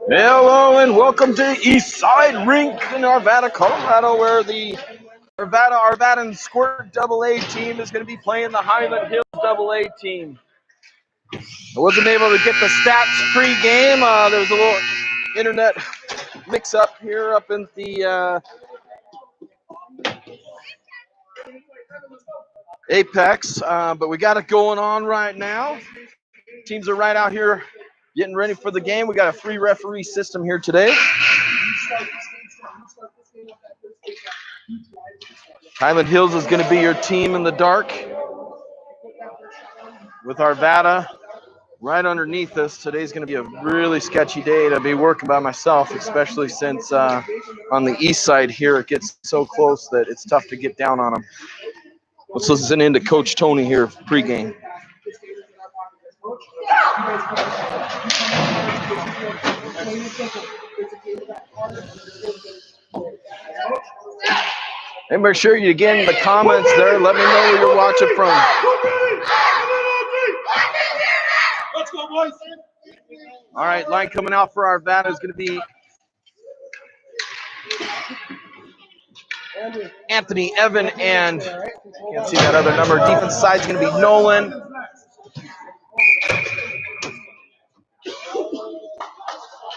Hello and welcome to East Side Rink in Arvada, Colorado, where the Arvada and Squirt AA team is going to be playing the Hyland Hills AA team. I wasn't able to get the stats pre-game. There was a little internet mix-up here up in the Apex, but we got it going on right now. Teams are right out here getting ready for the game. We got a free referee system here today. Hyland Hills is going to be your team in the dark with Arvada right underneath us. Today's going to be a really sketchy day to be working by myself, especially since on the east side here it gets so close that it's tough to get down on them. Let's listen in to Coach Tony here pregame. And make sure you get in the comments there. Let me know where you're watching from. Let's go, boys. All right, line coming out for Arvada is going to be Anthony, Evan, and can't see that other number. Defense side is going to be Nolan.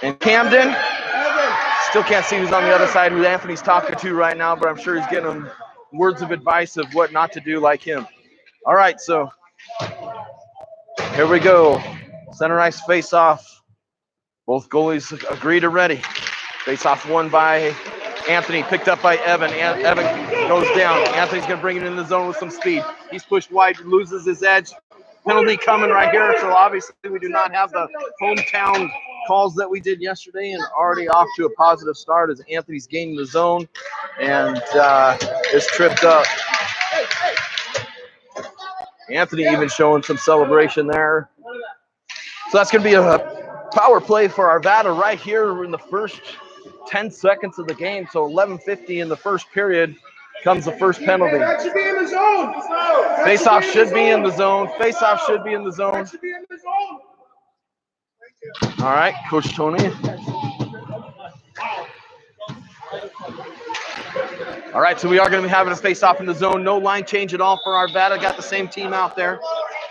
And Camden. Still can't see who's on the other side, who Anthony's talking to right now, but I'm sure he's getting him words of advice of what not to do like him. All right, so here we go. Center ice face-off. Both goalies agree to ready. Face-off won by Anthony, picked up by Evan. Evan goes down. Anthony's going to bring it in the zone with some speed. He's pushed wide, loses his edge. Penalty coming right here, so obviously we do not have the hometown calls that we did yesterday, and already off to a positive start as Anthony's gaining the zone and is tripped up. Anthony even showing some celebration there. So that's going to be a power play for Arvada right here in the first 10 seconds of the game. So 11:50 in the first period comes the first penalty. That should be in the zone. Face-off should be in the zone. Face-off should be in the zone. That should be in the zone. All right, Coach Tony. All right, so we are going to be having a face-off in the zone. No line change at all for Arvada. Got the same team out there.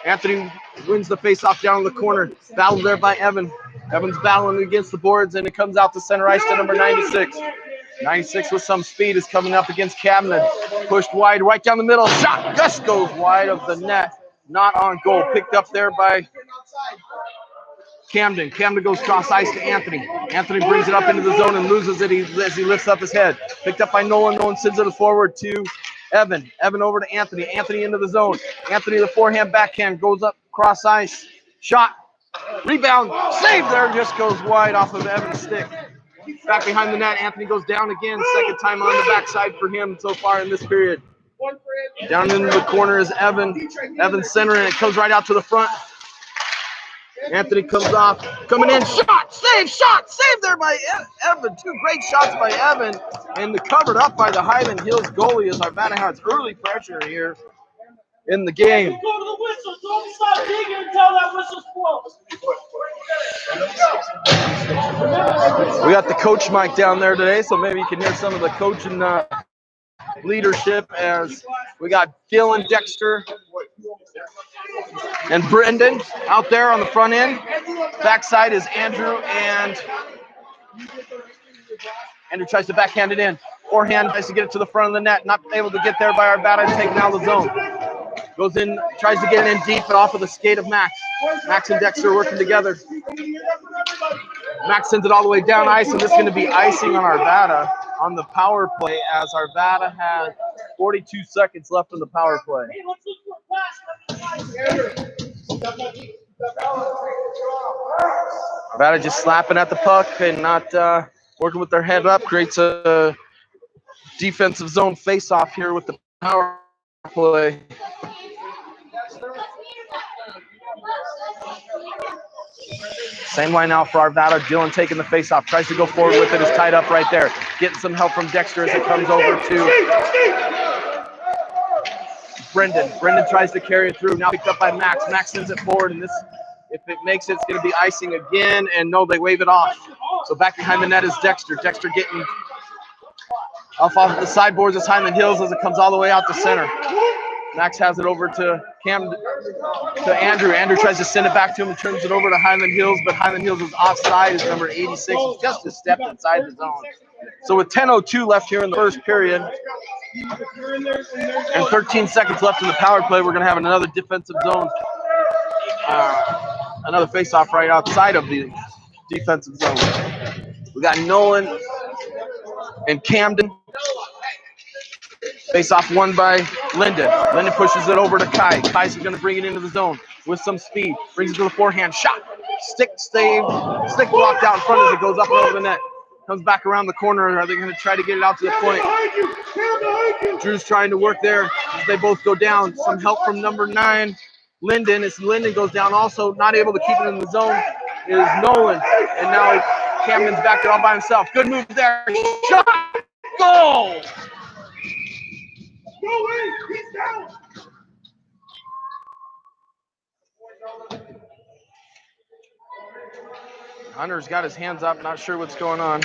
Anthony wins the face-off down in the corner. Battled there by Evan. Evan's battling against the boards, and it comes out to center ice to number 96. 96 with some speed is coming up against Camden. Pushed wide, right down the middle. Shot just goes wide of the net. Not on goal. Picked up there by Camden. Camden goes cross ice to Anthony. Anthony brings it up into the zone and loses it as he lifts up his head. Picked up by Nolan. Nolan sends it forward to Evan. Evan over to Anthony. Anthony into the zone. Anthony the forehand backhand goes up cross ice. Shot. Rebound. Save there. Just goes wide off of Evan's stick. Back behind the net. Anthony goes down again. Second time on the backside for him so far in this period. Down into the corner is Evan. Evan centering it. Comes right out to the front. Anthony comes off, coming in, shot, save there by Evan. Two great shots by Evan, and covered up by the Hyland Hills goalie as Arvada has early pressure here in the game. Go to the whistle. Don't stop digging until that whistle's blown. We got the coach mic down there today, so maybe you can hear some of the coaching leadership as we got Dylan, Dexter, and Brendan out there on the front end. Backside is Andrew, and Andrew tries to backhand it in. Forehand tries to get it to the front of the net. Not able to get there by Arvada, taking out of the zone. Goes in, tries to get it in deep, but off of the skate of Max. Max and Dexter working together. Max sends it all the way down ice, and this is going to be icing on Arvada on the power play as Arvada has 42 seconds left in the power play. Arvada just slapping at the puck and not working with their head up. Creates a defensive zone face-off here with the power play. Same line now for Arvada. Dylan taking the face-off. Tries to go forward with it. Is tied up right there. Getting some help from Dexter as it comes over to Brendan. Brendan tries to carry it through. Now picked up by Max. Max sends it forward, and this If it makes it, it's going to be icing again, and no, they wave it off. So back behind the net is Dexter. Dexter getting off the sideboards is Hyland Hills as it comes all the way out to center. Max has it over to Andrew. Andrew tries to send it back to him and turns it over to Hyland Hills, but Hyland Hills is offside. Is number 86. It's just a step inside the zone. So with 10:02 left here in the first period and 13 seconds left in the power play, we're going to have another defensive zone, another face-off right outside of the defensive zone. We got Nolan and Camden. Face-off won by Linden. Linden pushes it over to Kai. Kai's going to bring it into the zone with some speed. Brings it to the forehand. Shot. Stick blocked out in front as it goes up and over the net. Comes back around the corner. Are they going to try to get it out to the point? Drew's trying to work there as they both go down. Some help from number 9, Linden. As Linden goes down also, not able to keep it in the zone, is Nolan. And now Camden's back there all by himself. Good move there. Shot. Goal! Go away! He's down! Hunter's got his hands up, not sure what's going on.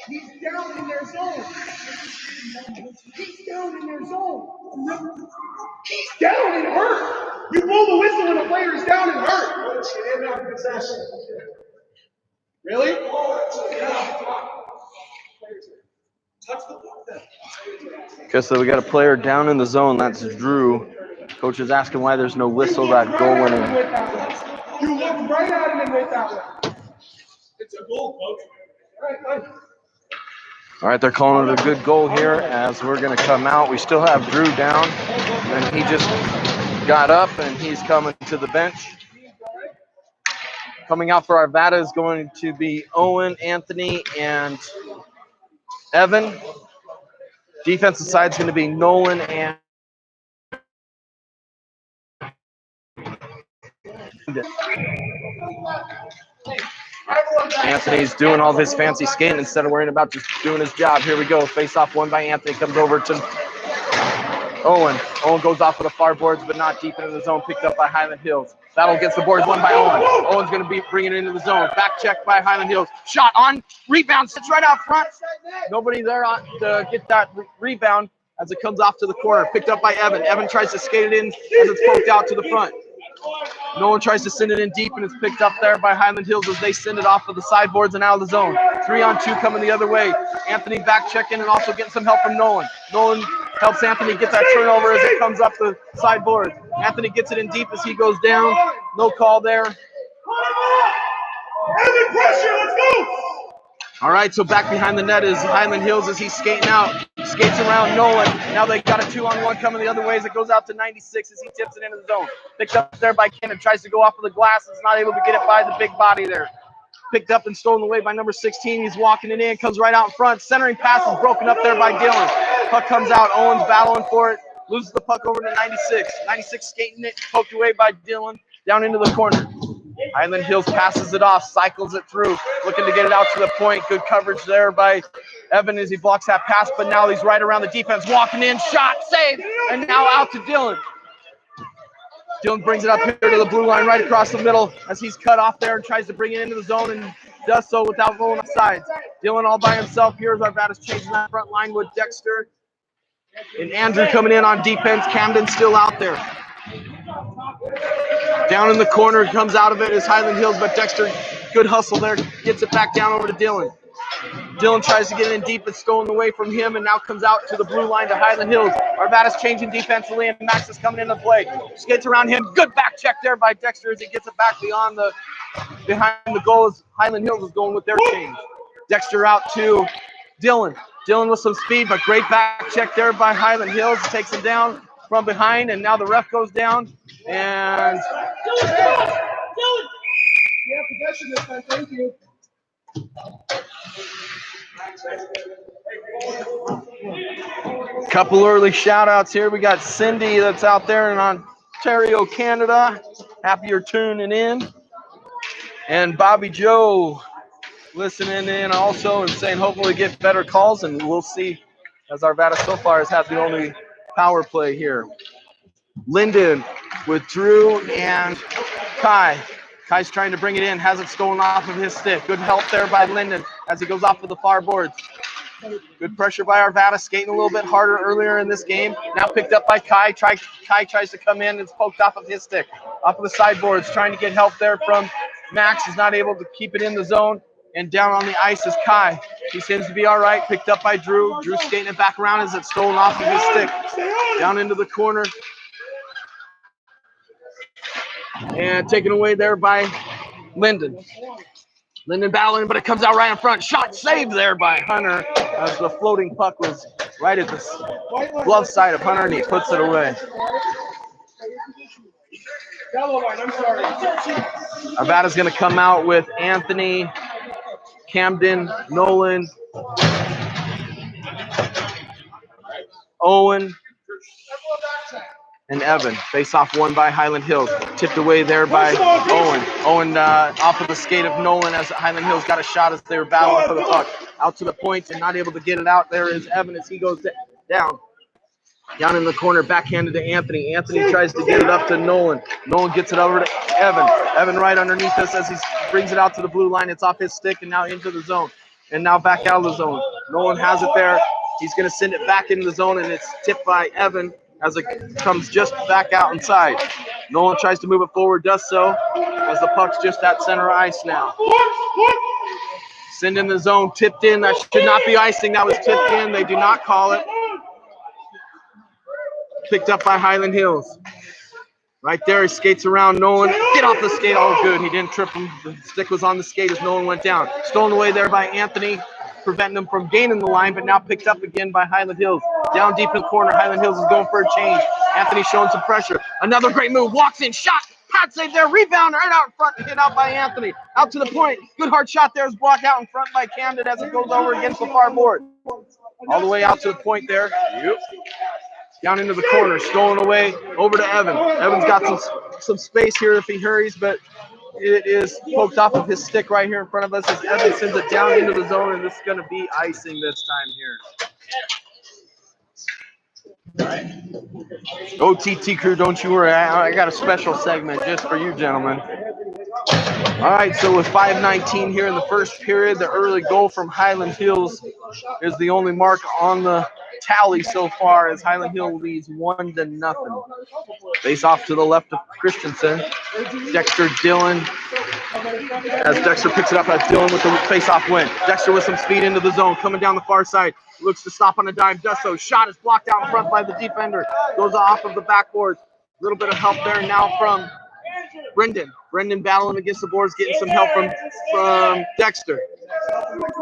He's down in their zone. He's down in their zone. He's down and hurt. You blow the whistle when a player is down and hurt. Really? Okay, so we got a player down in the zone. That's Drew. Coach is asking why there's no whistle. That goal winning. You looked right at him and went that way. It's a goal, coach. All right, they're calling it a good goal here as we're going to come out. We still have Drew down, and he just got up, and he's coming to the bench. Coming out for Arvada is going to be Owen, Anthony, and Evan. Defensive side is going to be Nolan and Anthony's doing all his fancy skating instead of worrying about just doing his job. Here we go. Face off won by Anthony. Comes over to Owen. Owen goes off of the far boards, but not deep into the zone. Picked up by Hyland Hills. Battle gets the boards won by Owen. Owen's going to be bringing it into the zone. Back check by Hyland Hills. Shot on. Rebound. Sits right out front. Nobody there to get that rebound as it comes off to the corner. Picked up by Evan. Evan tries to skate it in as it's poked out to the front. No one tries to send it in deep, and it's picked up there by Hyland Hills as they send it off of the sideboards and out of the zone. 3-on-2 coming the other way. Anthony back checking and also getting some help from Nolan. Nolan helps Anthony get that turnover as it comes up the sideboard. Anthony gets it in deep as he goes down. No call there. Evan, pressure, let's go! All right, so back behind the net is Hyland Hills as he's skating out. Skates around Nolan. Now they got a 2-on-1 coming the other way as it goes out to 96 as he tips it into the zone. Picked up there by Cannon. Tries to go off of the glass. Is not able to get it by the big body there. Picked up and stolen away by number 16. He's walking it in. Comes right out in front. Centering pass is broken up there by Dylan. Puck comes out. Owen's battling for it. Loses the puck over to 96. 96 skating it. Poked away by Dylan. Down into the corner. Hyland Hills passes it off, cycles it through, looking to get it out to the point. Good coverage there by Evan as he blocks that pass, but now he's right around the defense, walking in, shot, save, and now out to Dylan. Dylan brings it up here to the blue line right across the middle as he's cut off there and tries to bring it into the zone and does so without rolling off sides. Dylan all by himself here as Arvada's changing that front line with Dexter. And Andrew coming in on defense. Camden still out there. Down in the corner, comes out of it is Hyland Hills, but Dexter, good hustle there, gets it back down over to Dylan. Dylan tries to get it in deep, it's stolen away from him, and now comes out to the blue line to Hyland Hills. Arvada's changing defensively, and Max is coming into play. Skates around him, good back check there by Dexter as he gets it back behind the goal as Hyland Hills is going with their change. Dexter out to Dylan. Dylan with some speed, but great back check there by Hyland Hills. Takes him down from behind, and now the ref goes down. And Dylan! Yeah, possession this time, thank you. couple early shout outs here. We got Cindy that's out there in Ontario, Canada. Happy you're tuning in. And Bobby Joe listening in also and saying hopefully get better calls, and we'll see as Arvada so far has had the only power play here. Linden with Drew and Kai. Kai's trying to bring it in, has it stolen off of his stick. Good help there by Linden as he goes off of the far boards. Good pressure by Arvada, skating a little bit harder earlier in this game. Now picked up by Kai. Kai tries to come in and it's poked off of his stick. Off of the sideboards, trying to get help there from Max. Is not able to keep it in the zone. And down on the ice is Kai. He seems to be all right. Picked up by Drew. Drew skating it back around as it's stolen off of his stick. Down into the corner. And taken away there by Linden. Linden battling, but it comes out right in front. Shot saved there by Hunter as the floating puck was right at the glove side of Hunter, and he puts it away. Arvada's going to come out with Anthony, Camden, Nolan, Owen, and Evan. Face off won by Hyland Hills. Tipped away there by Owen. Owen off of the skate of Nolan as Hyland Hills got a shot as they were battling for the puck. Out to the point and not able to get it out. There is Evan as he goes down. Down in the corner, backhanded to Anthony. Anthony tries to get it up to Nolan. Nolan gets it over to Evan. Evan right underneath us as he brings it out to the blue line. It's off his stick and now into the zone. And now back out of the zone. Nolan has it there. He's going to send it back into the zone, and it's tipped by Evan as it comes just back out inside. Nolan tries to move it forward, does so, as the puck's just at center ice now. Send in the zone, tipped in. That should not be icing. That was tipped in. They do not call it. Picked up by Hyland Hills. Right there, he skates around Nolan. Get off the skate. Oh, good. He didn't trip him. The stick was on the skate as Nolan went down. Stolen away there by Anthony, preventing him from gaining the line, but now picked up again by Hyland Hills. Down deep in the corner, Hyland Hills is going for a change. Anthony showing some pressure. Another great move. Walks in, shot. Pad save there. Rebound right out in front. Hit out by Anthony. Out to the point. Good hard shot there is blocked out in front by Camden as it goes over against the far board. All the way out to the point there. Yep. Down into the corner, stolen away, over to Evan. Evan's got some space here if he hurries, but it is poked off of his stick right here in front of us as Evan sends it down into the zone, and this is going to be icing this time here. OTT crew, don't you worry. I got a special segment just for you, gentlemen. All right, so with 5:19 here in the first period, the early goal from Hyland Hills is the only mark on the tally so far as Hyland Hill leads 1-0. Face off to the left of Christensen. Dexter Dillon. As Dexter picks it up as Dillon with the face-off win. Dexter with some speed into the zone, coming down the far side. Looks to stop on a dive, does so. Shot is blocked out in front by the defender. Goes off of the backboard. A little bit of help there now from Brendan. Brendan battling against the boards, getting some help from Dexter.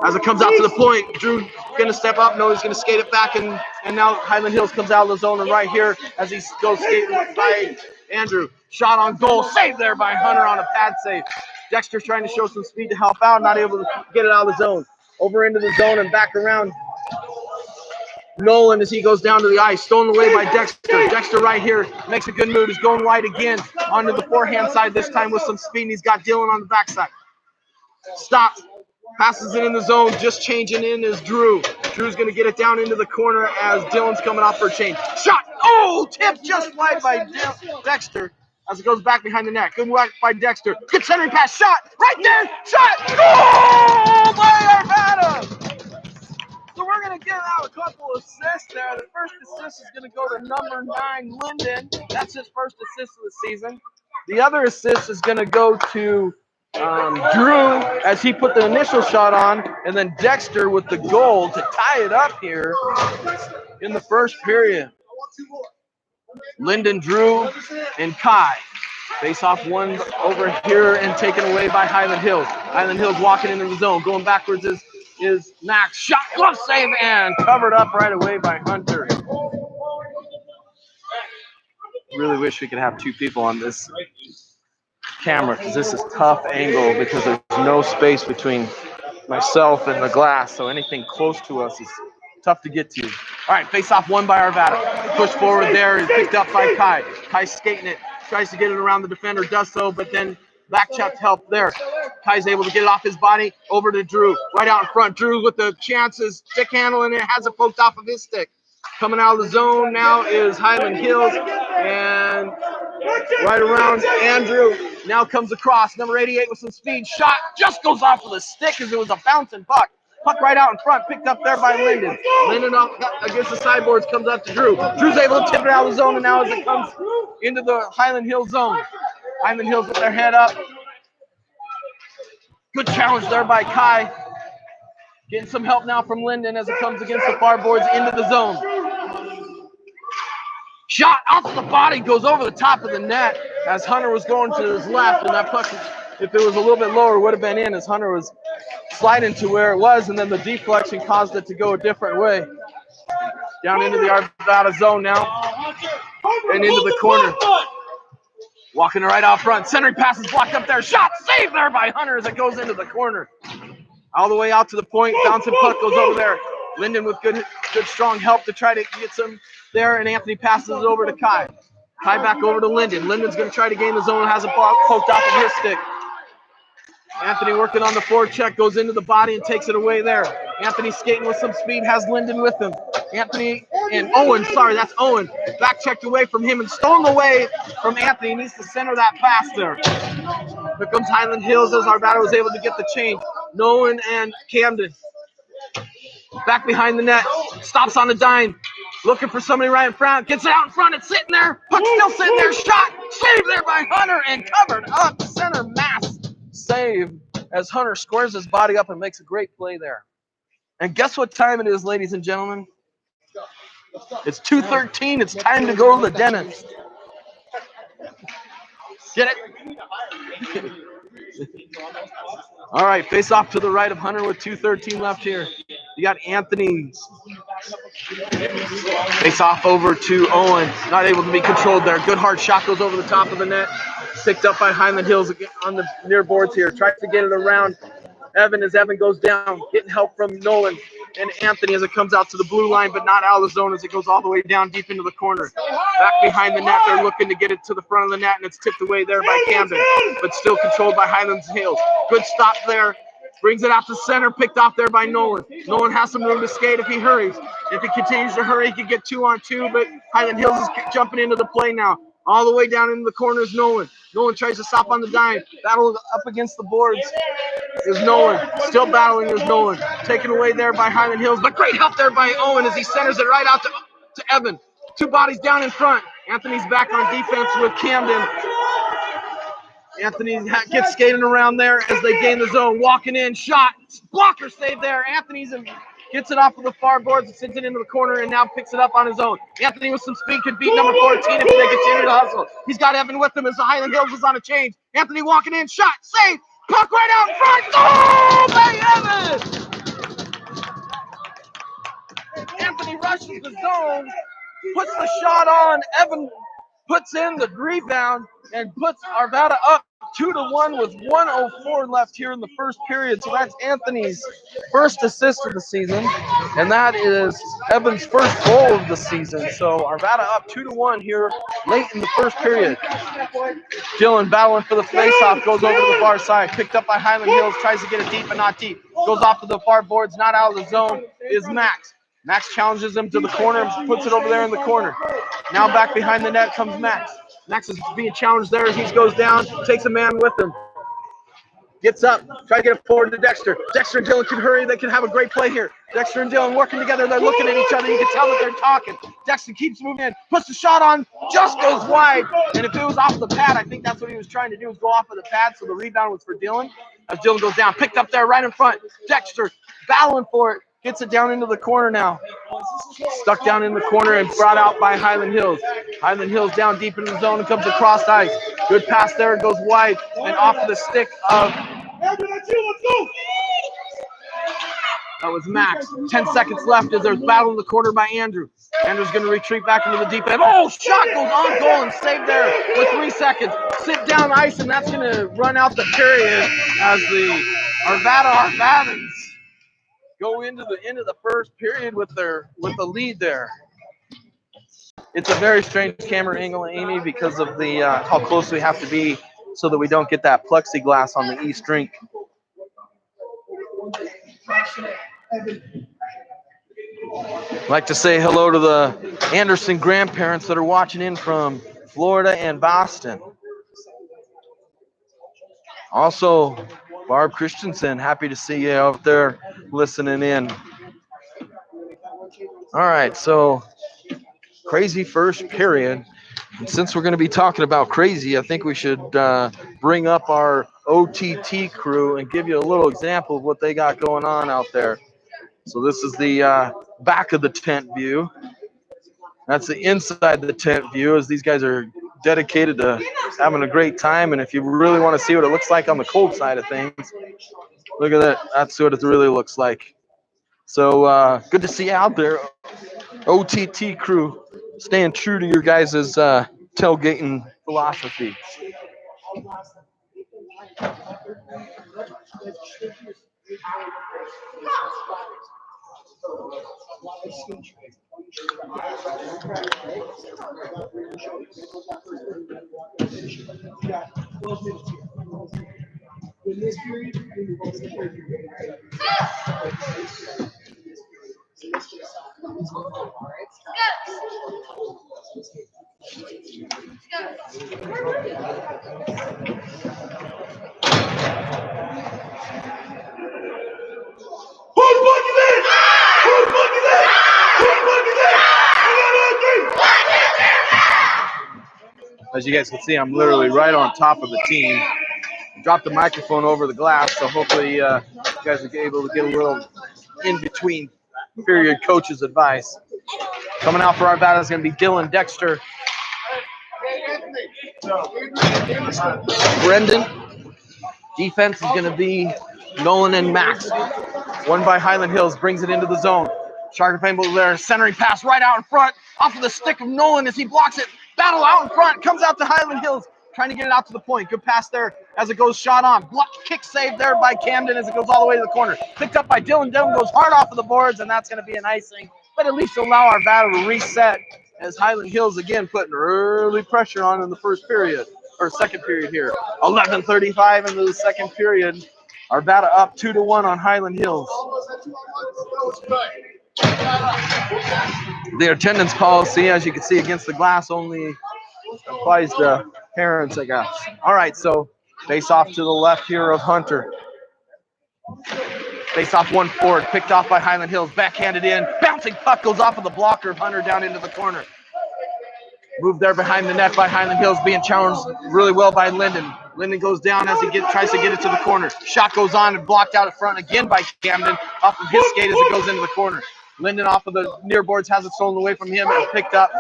As it comes out to the point, Drew gonna step up. No, he's gonna skate it back, and now Hyland Hills comes out of the zone, and right here as he goes skating by Andrew. Shot on goal, saved there by Hunter on a pad save. Dexter's trying to show some speed to help out, not able to get it out of the zone. Over into the zone and back around Nolan as he goes down to the ice. Stolen away by Dexter. Dexter right here makes a good move. He's going wide again onto the forehand side this time with some speed, and he's got Dylan on the backside. Stops. Passes it in the zone. Just changing in is Drew. Drew's going to get it down into the corner as Dylan's coming off for a change. Shot. Oh, tip just wide by Dexter as it goes back behind the net. Good work by Dexter. Good centering pass. Shot. Right there. Shot. Goal by Arvada. So we're going to give out a couple assists there. The first assist is going to go to number 9, Linden. That's his first assist of the season. The other assist is going to go to Drew as he put the initial shot on, and then Dexter with the goal to tie it up here in the first period. Linden, Drew, and Kai. Face off one over here and taken away by Hyland Hills. Hyland Hills walking into the zone. Going backwards is Max. Shot, glove save, and covered up right away by Hunter. Really wish we could have 2 people on this camera because this is tough angle because there's no space between myself and the glass, so anything close to us is tough to get to. All right, face off one by Arvada. Push forward there is picked up by Kai. Kai skating it, tries to get it around the defender, does so, but then back check help there. Kai's able to get it off his body, over to Drew, right out in front. Drew with the chances, stick handling it, has it poked off of his stick. Coming out of the zone now is Hyland Hills, and right around Andrew. Now comes across, number 88 with some speed. Shot just goes off of the stick as it was a bouncing puck. Puck right out in front, picked up there by Linden. Linden off against the sideboards, comes up to Drew. Drew's able to tip it out of the zone, and now as it comes into the Hyland Hills zone. Hyland Hills with their head up. Good challenge there by Kai. Getting some help now from Linden as it comes against the far boards into the zone. Shot off the body, goes over the top of the net as Hunter was going to his left, and that puck, if it was a little bit lower, would have been in as Hunter was sliding to where it was, and then the deflection caused it to go a different way. Down into the Arvada zone now, and into the corner. Walking right out front, centering pass is blocked up there. Shot saved there by Hunter as it goes into the corner. All the way out to the point, bouncing puck goes over there. Linden with good strong help to try to get some there, and Anthony passes it over to Kai. Kai back over to Linden. Linden's going to try to gain the zone, has it poked off of his stick. Anthony working on the forecheck, goes into the body and takes it away there. Anthony skating with some speed, has Linden with him. Anthony and Owen, sorry, that's Owen. Back checked away from him and stolen away from Anthony. He needs to center that pass there. Here comes Hyland Hills as Arvada was able to get the change. Nolan and Camden. Back behind the net, stops on a dime. Looking for somebody right in front, gets it out in front, it's sitting there. Puck's still sitting there, shot, saved there by Hunter and covered up. Center mass save as Hunter squares his body up and makes a great play there. And guess what time it is, ladies and gentlemen? It's 2:13. It's time to go to the dentist. Get it? All right, face off to the right of Hunter with 2:13 left here. You got Anthony. Face off over to Owen. Not able to be controlled there. Good hard shot goes over the top of the net. Picked up by Hyland Hills on the near boards here. Tries to get it around Evan as Evan goes down. Getting help from Nolan and Anthony as it comes out to the blue line, but not out of the zone as it goes all the way down deep into the corner. Back behind the net, they're looking to get it to the front of the net, and it's tipped away there by Camden, but still controlled by Hyland Hills. Good stop there. Brings it out to center, picked off there by Nolan. Nolan has some room to skate if he hurries. If he continues to hurry, he can get 2-on-2, but Hyland Hills is jumping into the play now. All the way down into the corner is Nolan. Nolan tries to stop on the dime. Battle up against the boards is Nolan. Still battling is Nolan. Taken away there by Hyland Hills, but great help there by Owen as he centers it right out to Evan. Two bodies down in front. Anthony's back on defense with Camden. Anthony gets skating around there as they gain the zone. Walking in, shot, blocker save there. Anthony's gets it off of the far boards and sends it into the corner and now picks it up on his own. Anthony with some speed could beat number 14 if they continue to hustle. He's got Evan with him as the Hyland Hills is on a change. Anthony walking in, shot, save, puck right out in front. Oh, by Evan! Anthony rushes the zone, puts the shot on. Evan puts in the rebound and puts Arvada up 2-1 with 1:04 left here in the first period. So that's Anthony's first assist of the season, and that is Evan's first goal of the season. So Arvada up 2-1 here late in the first period. Dylan battling for the faceoff, goes over to the far side, picked up by Hyland Hills, tries to get it deep but not deep. Goes off to the far boards, not out of the zone is Max. Max challenges him to the corner, puts it over there in the corner. Now back behind the net comes Max. Max is being challenged there as he goes down, takes a man with him. Gets up, try to get it forward to Dexter. Dexter and Dylan can hurry, they can have a great play here. Dexter and Dylan working together, they're looking at each other, you can tell that they're talking. Dexter keeps moving in, puts the shot on, just goes wide. And if it was off the pad, I think that's what he was trying to do, was go off of the pad, so the rebound was for Dylan. As Dylan goes down, picked up there right in front. Dexter battling for it. Gets it down into the corner now. Stuck down in the corner and brought out by Hyland Hills. Hyland Hills down deep into the zone and comes across ice. Good pass there, goes wide and off the stick of... That was Max. 10 seconds left as there's battle in the corner by Andrew. Andrew's going to retreat back into the deep end. Oh, shot goes on goal and saved there with 3 seconds. Sit down ice, and that's going to run out the period as the Arvadans go into the end of the first period with the lead there. It's a very strange camera angle, Amy, because of the how close we have to be so that we don't get that plexiglass on the East rink. I'd like to say hello to the Anderson grandparents that are watching in from Florida and Boston. Also, Barb Christensen, happy to see you out there listening in. All right, so crazy first period. And since we're going to be talking about crazy, I think we should bring up our OTT crew and give you a little example of what they got going on out there. So this is the back of the tent view. That's the inside the tent view, as these guys are dedicated to having a great time. And if you really want to see what it looks like on the cold side of things, look at that. That's what it really looks like. So good to see you out there, OTT crew, staying true to your guys' tailgating philosophy. As you guys can see, I'm literally right on top of the team. Dropped the microphone over the glass, so hopefully you guys are able to get a little in between period coach's advice. Coming out for Arvada is going to be Dylan Dexter. Brendan. Defense is going to be Nolan and Max. One by Hyland Hills, brings it into the zone. Shark Paintball there, centering pass right out in front, off of the stick of Nolan as he blocks it. Battle out in front, comes out to Hyland Hills, trying to get it out to the point. Good pass there as it goes shot on. Block kick save there by Camden as it goes all the way to the corner. Picked up by Dylan. Dylan goes hard off of the boards, and that's going to be an icing. But at least allow our battle to reset as Hyland Hills again putting early pressure on in the first period, or second period here. 11:35 into the second period. Arvada up 2-1 on Hyland Hills. The attendance policy, as you can see against the glass, only applies to parents, I guess. All right, so face off to the left here of Hunter. Face off one forward, picked off by Hyland Hills, backhanded in. Bouncing puck goes off of the blocker of Hunter down into the corner. Moved there behind the net by Hyland Hills, being challenged really well by Linden. Linden goes down as he tries to get it to the corner. Shot goes on and blocked out in front again by Camden off of his skate as it goes into the corner. Linden off of the near boards has it stolen away from him and picked up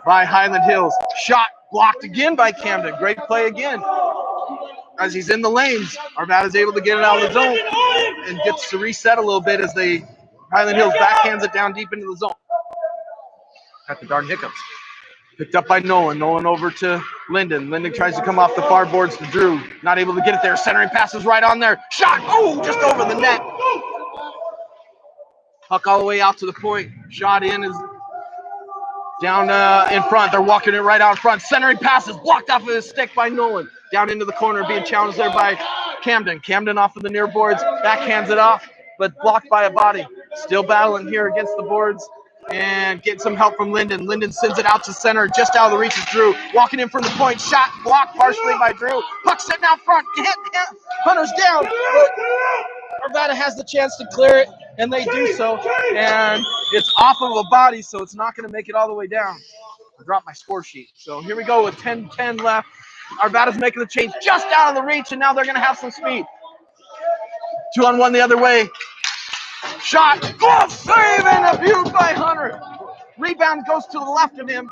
by Hyland Hills. Shot blocked again by Camden. Great play again. As he's in the lanes, Arvada's able to get it out of the zone and gets to reset a little bit as Hyland Hills backhands it down deep into the zone. Got the darn hiccups. Picked up by Nolan. Nolan over to Linden. Linden tries to come off the far boards to Drew. Not able to get it there. Centering passes right on there. Shot. Oh, just over the net. Puck all the way out to the point. Shot in is down in front. They're walking it right out in front. Centering passes blocked off of his stick by Nolan. Down into the corner, being challenged there by Camden. Camden off of the near boards. Backhands it off, but blocked by a body. Still battling here against the boards. And get some help from Linden. Linden sends it out to center, just out of the reach of Drew. Walking in from the point, shot blocked partially by Drew. Puck sitting out front, Hunter's down. Arvada has the chance to clear it, and they do so. And it's off of a body, so it's not going to make it all the way down. I dropped my score sheet. So here we go with 10-10 left. Arvada's making the change just out of the reach, and now they're going to have some speed. 2-on-1 the other way. Shot, glove save, and a beaut by Hunter. Rebound goes to the left of him.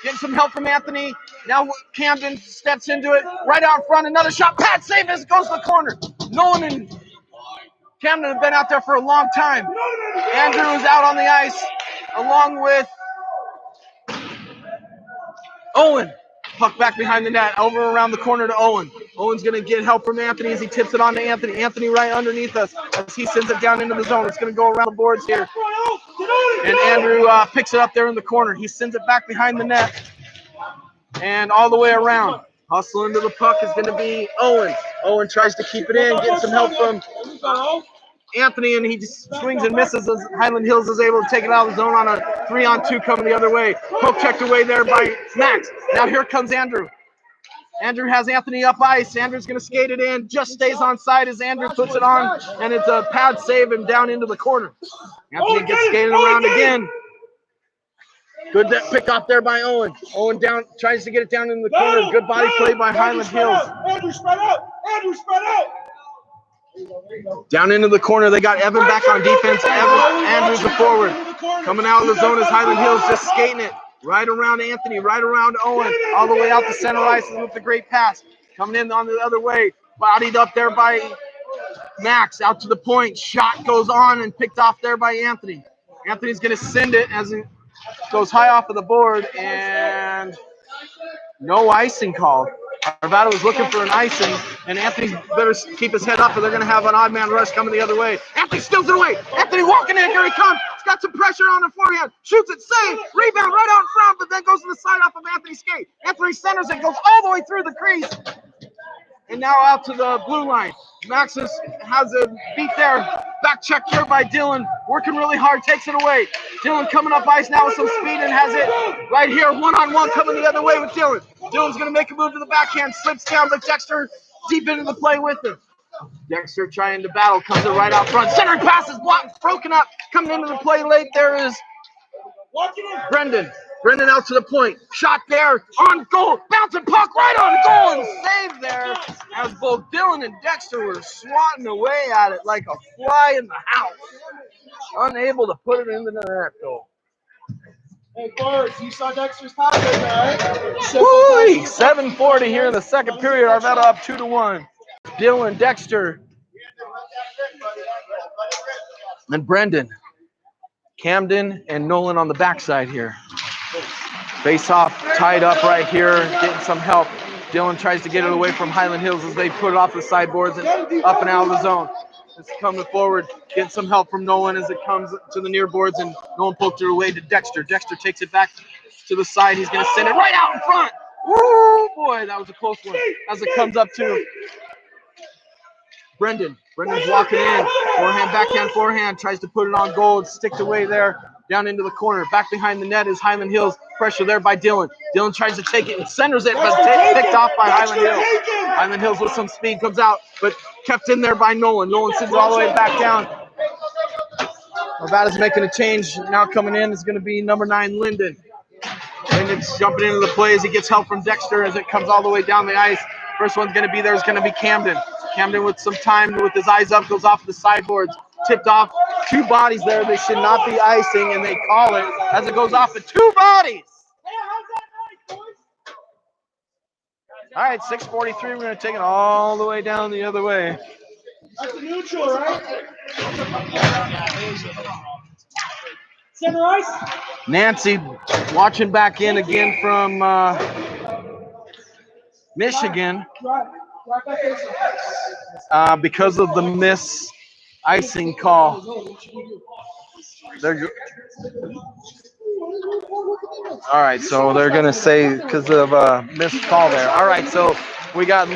Getting some help from Anthony. Now Camden steps into it. Right out in front, another shot. Pad save as it goes to the corner. Nolan and Camden have been out there for a long time. Andrew is out on the ice along with Owen. Puck back behind the net, over around the corner to Owen. Owen's going to get help from Anthony as he tips it on to Anthony. Anthony right underneath us as he sends it down into the zone. It's going to go around the boards here. And Andrew picks it up there in the corner. He sends it back behind the net and all the way around. Hustle into the puck is going to be Owen. Owen tries to keep it in, getting some help from Anthony, and he just swings and misses as Highland Hills is able to take it out of the zone on a 3-on-2 coming the other way. Poke checked away there by Max. Now here comes Andrew. Andrew has Anthony up ice. Andrew's going to skate it in. Just stays on side as Andrew puts it on, and it's a pad save and down into the corner. Anthony gets skated around again. Good pick up there by Owen. Owen down, tries to get it down in the corner. Good body play by Highland Hills. Andrew, spread out. Andrew, spread out. Down into the corner, they got Evan back on defense. Andrew's the forward. Coming out of the zone is Highland Hills, just skating it. Right around Anthony, right around Owen, all the way out to center ice with the great pass. Coming in on the other way, bodied up there by Max, out to the point. Shot goes on and picked off there by Anthony. Anthony's going to send it as it goes high off of the board, and no icing call. Arvada was looking for an icing, and Anthony better keep his head up, or they're going to have an odd man rush coming the other way. Anthony steals it away. Anthony walking in. Here he comes. He's got some pressure on the forehand. Shoots it, save, rebound right out in front, but then goes to the side off of Anthony's skate. Anthony centers it, goes all the way through the crease, and now out to the blue line. Max has a beat there. Back check here by Dylan. Working really hard, takes it away. Dylan coming up ice now with some speed and has it right here. One-on-one coming the other way with Dylan. Dylan's going to make a move to the backhand. Slips down, but Dexter deep into the play with him. Dexter trying to battle. Comes it right out front. Centering pass is blocked, broken up. Coming into the play late there is Brendan. Brendan out to the point. Shot there on goal. Bouncing puck right on goal and save there as both Dylan and Dexter were swatting away at it like a fly in the house. Unable to put it in the net though. Hey, Forrest, you saw Dexter's pass right? Woo! 7:40 here in the second period. Arvada up 2-1. Dylan, Dexter, and Brendan. Camden and Nolan on the backside here. Face off, tied up right here, getting some help. Dylan tries to get it away from Highland Hills as they put it off the sideboards and up and out of the zone. It's coming forward, getting some help from Nolan as it comes to the near boards, and Nolan poked it away to Dexter. Dexter takes it back to the side. He's going to send it right out in front. Woo, boy, that was a close one. As it comes up to Brendan. Brendan's walking in. Forehand, backhand, forehand. Tries to put it on goal. It's sticked away there. Down into the corner. Back behind the net is Highland Hills. Pressure there by Dylan. Dylan tries to take it and centers it, but picked off by Highland Hills. Highland Hills with some speed comes out, but kept in there by Nolan. Nolan sends it all the way back down. Arvada's making a change. Now coming in is going to be number 9, Lyndon. Lyndon's jumping into the play as he gets help from Dexter as it comes all the way down the ice. First one's going to be there is going to be Camden. Camden with some time with his eyes up, goes off the sideboards. Tipped off 2 bodies there. They should not be icing, and they call it as it goes off of 2 bodies. All right, 6:43. We're going to take it all the way down the other way. That's a neutral, right? Center ice. Nancy watching back in again from Michigan because of the miss icing call. All right, so they're going to say because of a missed call there. All right, so we got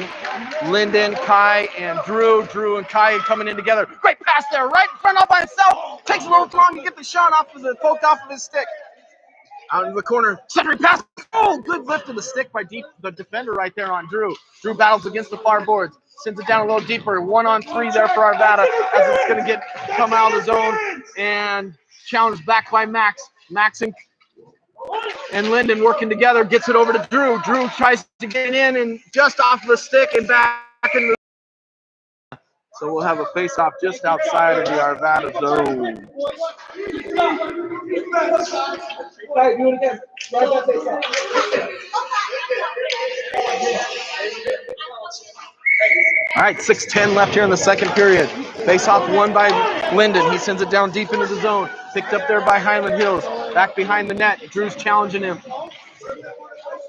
Lyndon, Kai, and Drew. Drew and Kai coming in together. Great pass there, right in front all by himself. Takes a little too long to get the shot off of the poked off of his stick. Out in the corner, centering pass. Oh, good lift of the stick by the defender right there on Drew. Drew battles against the far boards. Sends it down a little deeper. 1-on-3 there for Arvada as it's going to come out of the zone and challenged back by Max. Max and Lyndon working together, gets it over to Drew. Drew tries to get it in and just off the stick and back in the. So we'll have a face-off just outside of the Arvada zone. Right, do it again. Right, that face-off. All right, 6:10 left here in the second period. Face-off won by Lyndon. He sends it down deep into the zone. Picked up there by Highland Hills. Back behind the net. Drew's challenging him.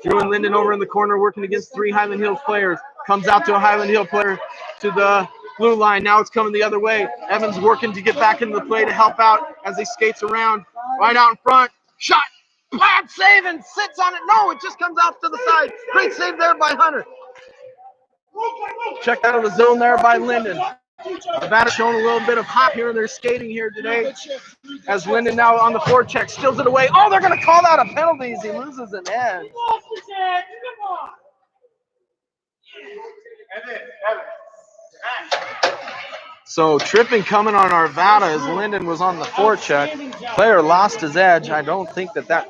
Drew and Lyndon over in the corner working against 3 Highland Hills players. Comes out to a Highland Hill player to the blue line. Now it's coming the other way. Evans working to get back into the play to help out as he skates around. Right out in front. Shot. Bad save and sits on it. No, it just comes out to the side. Great save there by Hunter. Checked out of the zone there by Linden. Arvada showing a little bit of hop here in their skating here today. As Linden now on the forecheck, steals it away. Oh, they're going to call out a penalty as he loses an edge. So tripping coming on Arvada as Linden was on the forecheck. Player lost his edge. I don't think that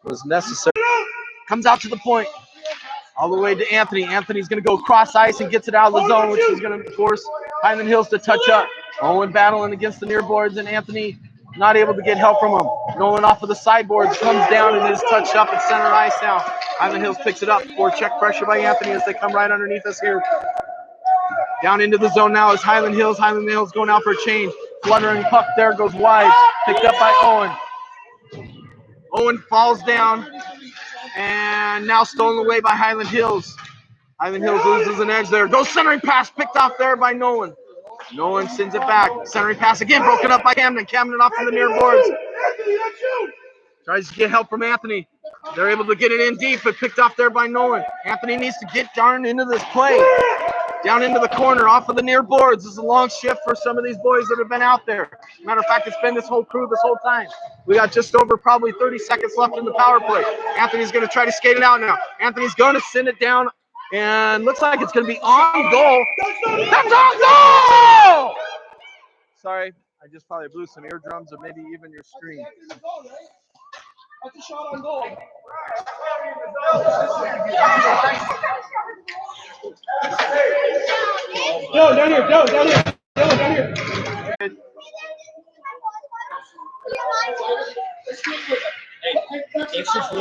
was necessary. Comes out to the point. All the way to Anthony. Anthony's going to go cross ice and gets it out of the zone, which is going to force Hyland Hills to touch up. Owen battling against the near boards, and Anthony not able to get help from him. Nolan off of the sideboards, comes down and is touched up at center ice now. Hyland Hills picks it up. Forecheck pressure by Anthony as they come right underneath us here. Down into the zone now is Hyland Hills. Hyland Hills going out for a change. Fluttering puck there, goes wide. Picked up by Owen. Owen falls down. And now stolen away by Hyland Hills. Hyland Hills loses an edge there. Goes centering pass, picked off there by Nolan. Nolan sends it back. Centering pass again, broken up by Camden. Camden off from the near boards. Tries to get help from Anthony. They're able to get it in deep, but picked off there by Nolan. Anthony needs to get darn into this play. Down into the corner, off of the near boards. This is a long shift for some of these boys that have been out there. Matter of fact, it's been this whole crew this whole time. We got just over probably 30 seconds left in the power play. Anthony's going to try to skate it out now. Anthony's going to send it down, and looks like it's going to be on goal. That's on goal! Sorry, I just probably blew some eardrums or maybe even your screen. That's a shot on goal. Go down here, go down here, go down here.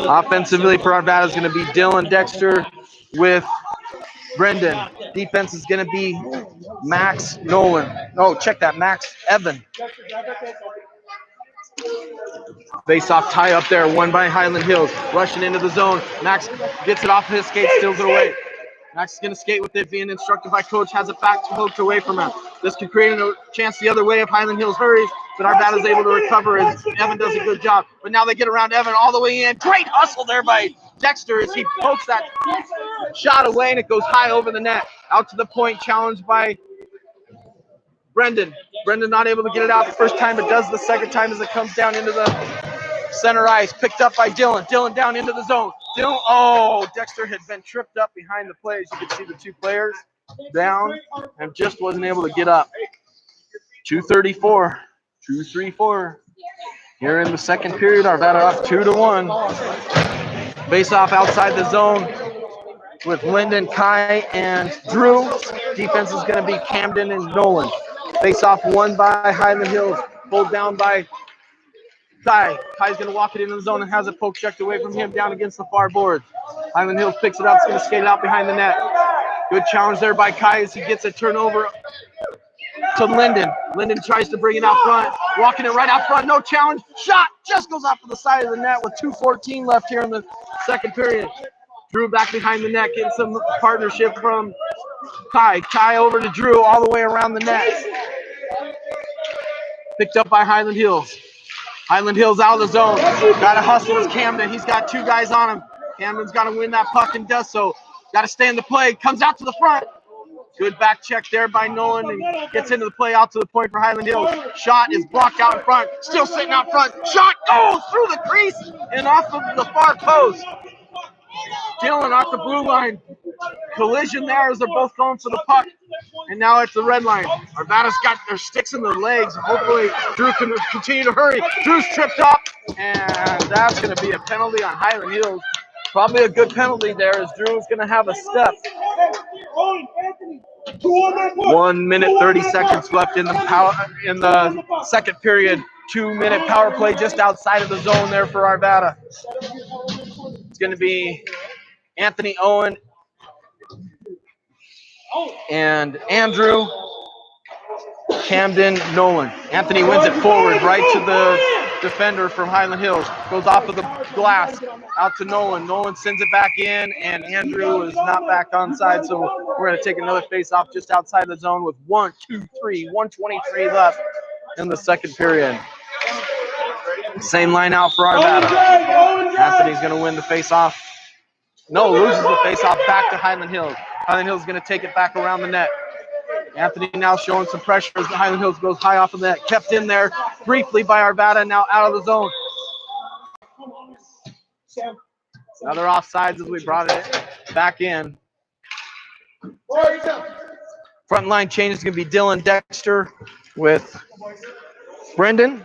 Offensively for Arvada is going to be Dylan Dexter with Brendan. Defense is going to be Max Nolan. Oh, check that, Max Evan. Face-off tie up there, won by Hyland Hills. Rushing into the zone. Max gets it off his skate, steals it away. Max is going to skate with it, being instructed by coach, has it back poked away from him. This could create a chance the other way if Hyland Hills hurries, but Arvada is able to recover as Evan does a good job. But now they get around Evan all the way in. Great hustle there by Dexter as he pokes that shot away, and it goes high over the net. Out to the point, challenged by Brendan. Brendan not able to get it out the first time, but does the second time as it comes down into the center ice. Picked up by Dylan. Dylan down into the zone. Dylan, oh, Dexter had been tripped up behind the play. As you can see, the two players down and just wasn't able to get up. 2:34. 2:34. Here in the second period, Arvada up 2-1. Face off outside the zone with Lyndon, Kai, and Drew. Defense is going to be Camden and Nolan. Face off won by Hyland Hills. Pulled down by Kai. Kai's going to walk it into the zone and has it poke checked away from him down against the far board. Hyland Hills picks it up. It's going to skate it out behind the net. Good challenge there by Kai as he gets a turnover to Lyndon. Lyndon tries to bring it out front. Walking it right out front. No challenge. Shot just goes off to the side of the net with 2:14 left here in the second period. Drew back behind the net, getting some partnership from Kai. Kai over to Drew all the way around the net. Picked up by Hyland Hills. Hyland Hills out of the zone. Got to hustle as Camden. He's got two guys on him. Camden's got to win that puck and does so. Got to stay in the play. Comes out to the front. Good back check there by Nolan and gets into the play out to the point for Hyland Hills. Shot is blocked out in front. Still sitting out front. Shot goes through the crease and off of the far post. Dylan off the blue line. Collision there as they're both going for the puck. And now it's the red line. Arvada's got their sticks in their legs. Hopefully Drew can continue to hurry. Drew's tripped up, and that's going to be a penalty on Hyland Hills. Probably a good penalty there as Drew is going to have a step. 1 minute 30 seconds left in the second period. 2-minute power play just outside of the zone there for Arvada. It's going to be Anthony Owen and Andrew, Camden, Nolan. Anthony wins it forward right to the defender from Hyland Hills. Goes off of the glass out to Nolan. Nolan sends it back in, and Andrew is not back onside, so we're going to take another face-off just outside the zone with 1:23 left in the second period. Same line out for Arvada. Anthony's going to win the face-off. No, loses the face-off back to Hyland Hills. Highland Hills going to take it back around the net. Anthony now showing some pressure as the Highland Hills goes high off of the net. Kept in there briefly by Arvada, now out of the zone. Another offsides as we brought it back in. Front line change is going to be Dylan Dexter with Brendan.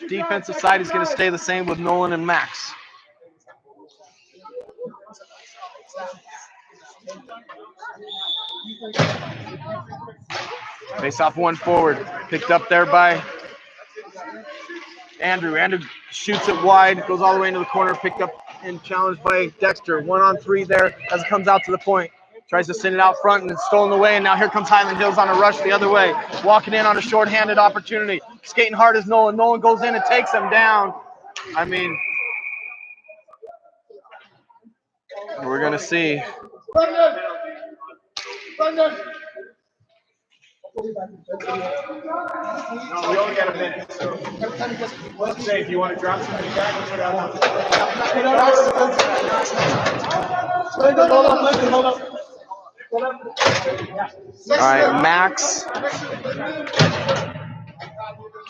Defensive side is going to stay the same with Nolan and Max. Face off one forward. Picked up there by Andrew. Andrew shoots it wide, goes all the way into the corner, picked up and challenged by Dexter. 1-on-3 there as it comes out to the point. Tries to send it out front and it's stolen away, and now here comes Highland Hills on a rush the other way. Walking in on a short-handed opportunity. Skating hard as Nolan. Nolan goes in and takes him down. I mean, we're going to see. Brendan. No, we only got a minute. So let's say if you want to drop something back, we'll put it out. Hold up. All right, Max,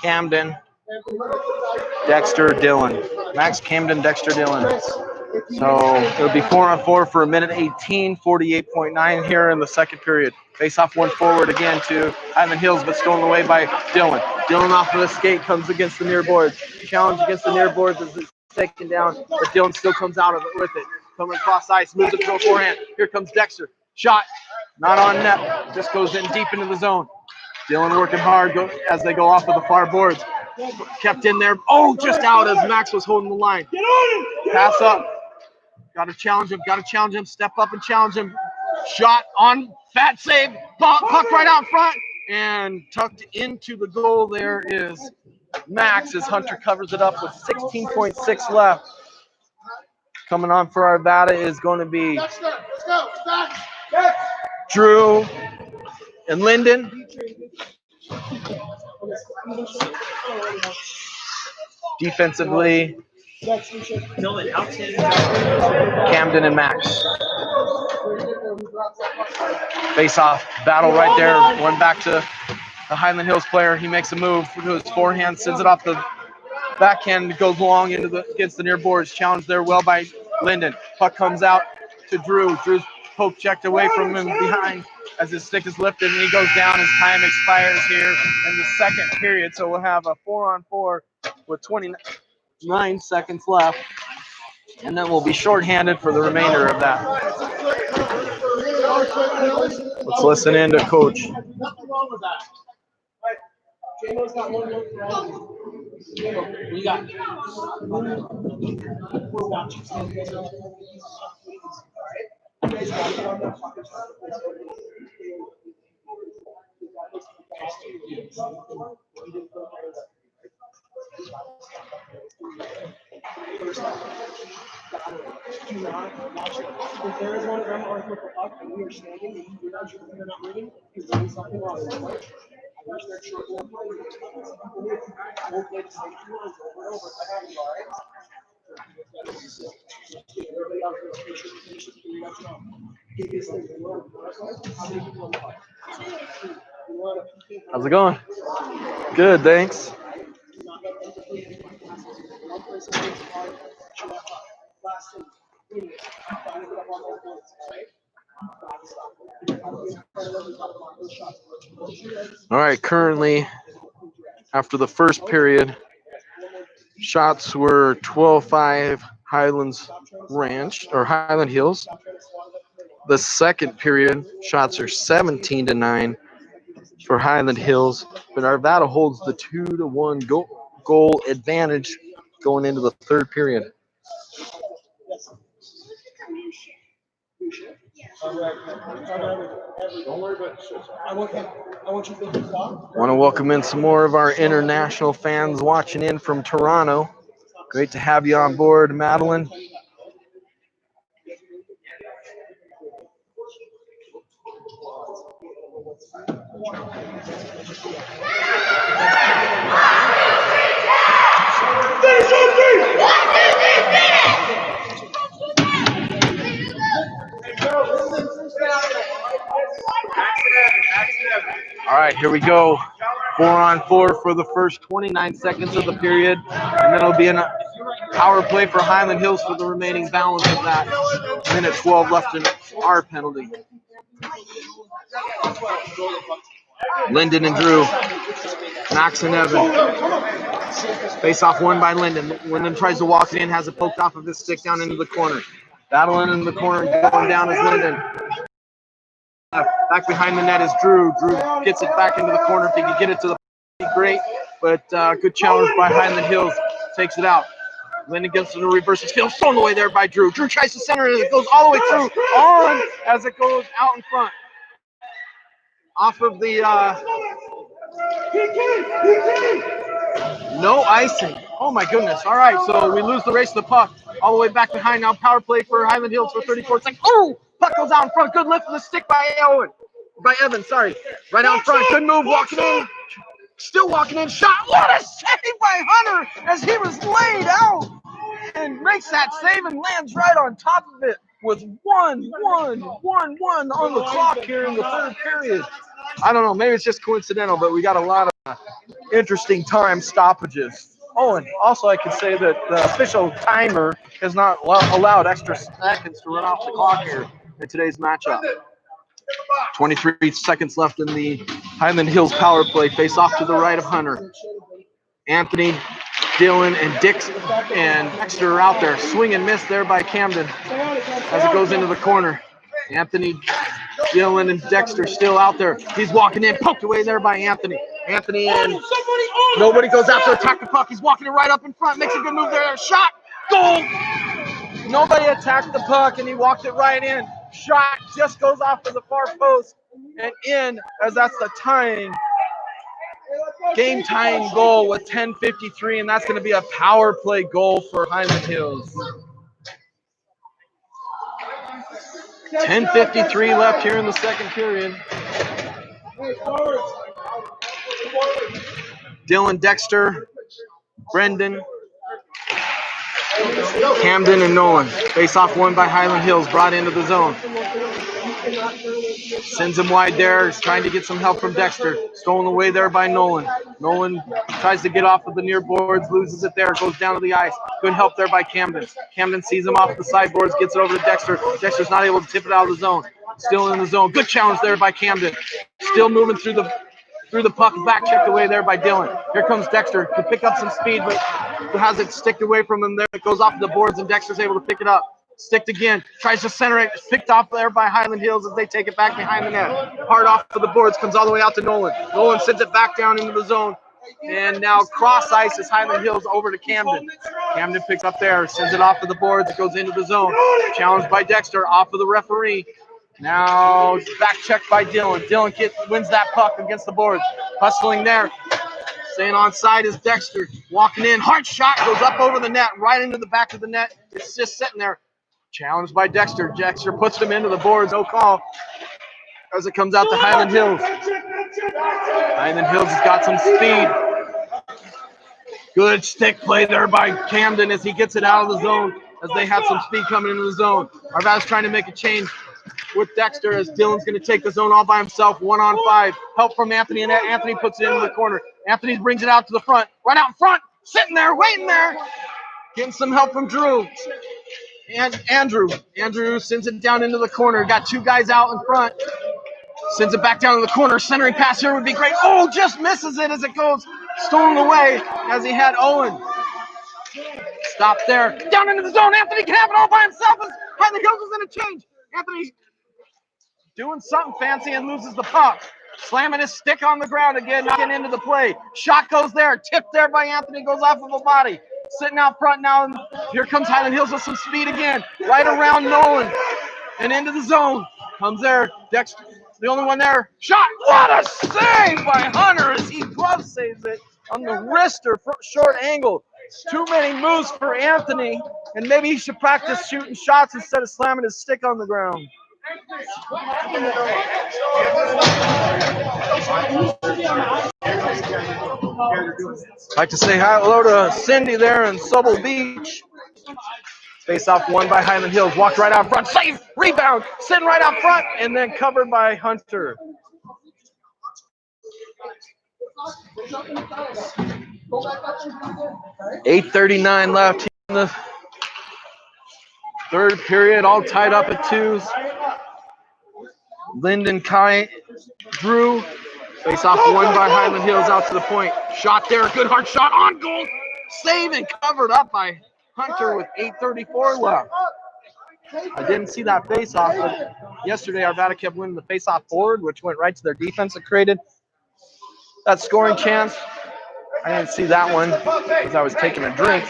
Camden, Dexter, Dylan. Max, Camden, Dexter, Dylan. So it'll be 4-on-4 for a minute 18, 48.9 here in the second period. Face off one forward again to Highland Hills, but stolen away by Dylan. Dylan off of the skate comes against the near boards. Challenge against the near boards as it's taken down, but Dylan still comes out of it with it. Coming across ice, moves it to a forehand. Here comes Dexter. Shot, not on net. Just goes in deep into the zone. Dylan working hard as they go off of the far boards. Kept in there. Oh, just out as Max was holding the line. Pass up. Got to challenge him. Step up and challenge him. Shot on, fat save. Puck right out front. And tucked into the goal there is Max as Hunter covers it up with 16.6 left. Coming on for Arvada is going to be Drew and Lyndon. Defensively, Camden and Max. Face-off battle right there. One back to the Highland Hills player. He makes a move to his forehand, sends it off the backhand, goes long against the near boards. Challenged there well by Lyndon. Puck comes out to Drew. Drew's poke checked away from him behind as his stick is lifted, and he goes down. His time expires here in the second period. So we'll have a 4-on-4 with 29 seconds left, and then we'll be shorthanded for the remainder of that. Let's listen in to Coach. Nothing wrong with that. J-Mo's got one look for all. What you got? Do not watch it. If there is one of them arms with the puck and we are standing and you're not moving, you're doing something wrong. Right? I wish they're short more play. Won't play the same two lines over and over. I have you, all right? Everybody else is patient. How's it going? Good, thanks. All right, currently, after the first period, shots were 12-5 Highlands Ranch, or Highland Hills. The second period, shots are 17-9 for Highland Hills, but Arvada holds the 2-1 goal advantage going into the third period. Want to welcome in some more of our international fans watching in from Toronto. Great to have you on board, Madeline. Here we go. 4-on-4 for the first 29 seconds of the period. And then it'll be a power play for Hyland Hills for the remaining balance of that. Minute 12 left in our penalty. Lyndon and Drew. Max and Evan. Face off won by Lyndon. Lyndon tries to walk it in, has it poked off of his stick down into the corner. Battling in the corner, going down is Lyndon. Back behind the net is Drew. Drew gets it back into the corner. If he can get it to the great, but good challenge by Hyland Hills. Takes it out. Lyndon gets it in reverse. It's still thrown away there by Drew. Drew tries to center it. It goes all the way through. On as it goes out in front. Off of the no icing. Oh my goodness. All right, so we lose the race to the puck. All the way back behind now. Power play for Hyland Hills for 34 seconds. Oh, puck goes out in front. Good lift of the stick by Evan. Sorry, right out in front. Good move, walking in. Still walking in. Shot. What a save by Hunter as he was laid out and makes that save and lands right on top of it with 1-1 on the clock here in the third period. I don't know, maybe it's just coincidental, but we got a lot of interesting time stoppages. Oh, and also I can say that the official timer has not allowed extra seconds to run off the clock here in today's matchup. 23 seconds left in the Hyland Hills power play. Face off to the right of Hunter. Anthony, Dylan, and Dexter are out there. Swing and miss there by Camden as it goes into the corner. Anthony, Dylan, and Dexter still out there. He's walking in, poked away there by Anthony. Anthony and nobody goes after attack the puck. He's walking it right up in front. Makes a good move there. Shot. Goal. Nobody attacked the puck, and he walked it right in. Shot just goes off of the far post and in, as that's the game-tying goal with 10:53, and that's going to be a power play goal for Hyland Hills. 10:53 left here in the second period. Dylan, Dexter, Brendan, Camden, and Nolan. Face off won by Hyland Hills, brought into the zone. Sends him wide there. He's trying to get some help from Dexter. Stolen away there by Nolan. Nolan tries to get off of the near boards, loses it there, goes down to the ice. Good help there by Camden. Camden sees him off the sideboards, gets it over to Dexter. Dexter's not able to tip it out of the zone. Still in the zone. Good challenge there by Camden. Still moving through the puck, back checked away there by Dylan. Here comes Dexter to pick up some speed, but has it sticked away from him there. It goes off the boards, and Dexter's able to pick it up. Sticked again, tries to center it, picked off there by Hyland Hills as they take it back behind the net. Hard off of the boards, comes all the way out to Nolan. Nolan sends it back down into the zone. And now cross ice is Hyland Hills over to Camden. Camden picks up there, sends it off of the boards, it goes into the zone. Challenged by Dexter, off of the referee. Now back checked by Dylan. Dylan wins that puck against the boards. Hustling there. Staying onside is Dexter. Walking in, hard shot, goes up over the net, right into the back of the net. It's just sitting there. Challenged by Dexter. Dexter puts him into the boards. No call as it comes out to Hyland Hills. Hyland Hills has got some speed. Good stick play there by Camden as he gets it out of the zone as they have some speed coming into the zone. Arvada's trying to make a change with Dexter as Dylan's going to take the zone all by himself. 1-on-5. Help from Anthony, and Anthony puts it into the corner. Anthony brings it out to the front. Right out in front. Sitting there, waiting there. Getting some help from Drew. And Andrew sends it down into the corner. Got two guys out in front. Sends it back down to the corner. Centering pass here would be great. Oh, just misses it as it goes stolen away as he had Owen. Stop there. Down into the zone. Anthony can have it all by himself as Hyland Hills is in a change. Anthony doing something fancy and loses the puck. Slamming his stick on the ground again, knocking into the play. Shot goes there. Tipped there by Anthony. Goes off of a body. Sitting out front now, and here comes Hyland Hills with some speed again. Right around Nolan and into the zone. Comes there. Dexter, the only one there. Shot. What a save by Hunter as he glove saves it on the wrist or short angle. Too many moves for Anthony, and maybe he should practice shooting shots instead of slamming his stick on the ground. I'd like to say hello to Cindy there in Sobel Beach. Face off won by Hyland Hills. Walked right out front. Save. Rebound. Sitting right out front and then covered by Hunter. 8:39 left in the third period, all tied up at 2s. Lyndon, Kai, Drew. Face off won by Hyland Hills out to the point. Shot there, good hard shot on goal. Save and covered up by Hunter with 8:34 left. I didn't see that face off, but yesterday Arvada kept winning the face off forward, which went right to their defense and created that scoring chance. I didn't see that one because I was taking a drink,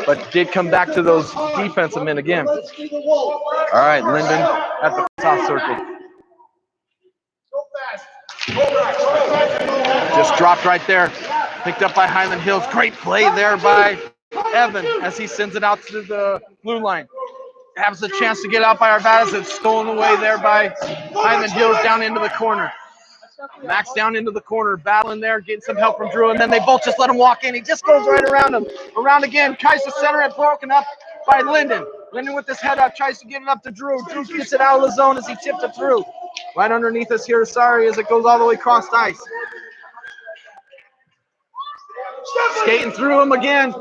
but did come back to those defensive men again. All right, Lyndon at the face-off circle. Just dropped right there. Picked up by Hyland Hills. Great play there by Evan as he sends it out to the blue line. Has a chance to get out by Arvada. It's stolen away there by Hyland Hills down into the corner. Max down into the corner, battling there, getting some help from Drew, and then they both just let him walk in. He just goes right around him. Around again. Tries to center it, broken up by Lyndon. Lyndon with his head up, tries to get it up to Drew. Drew gets it out of the zone as he tipped it through. Right underneath us here, sorry, as it goes all the way across the ice. Skating through him again.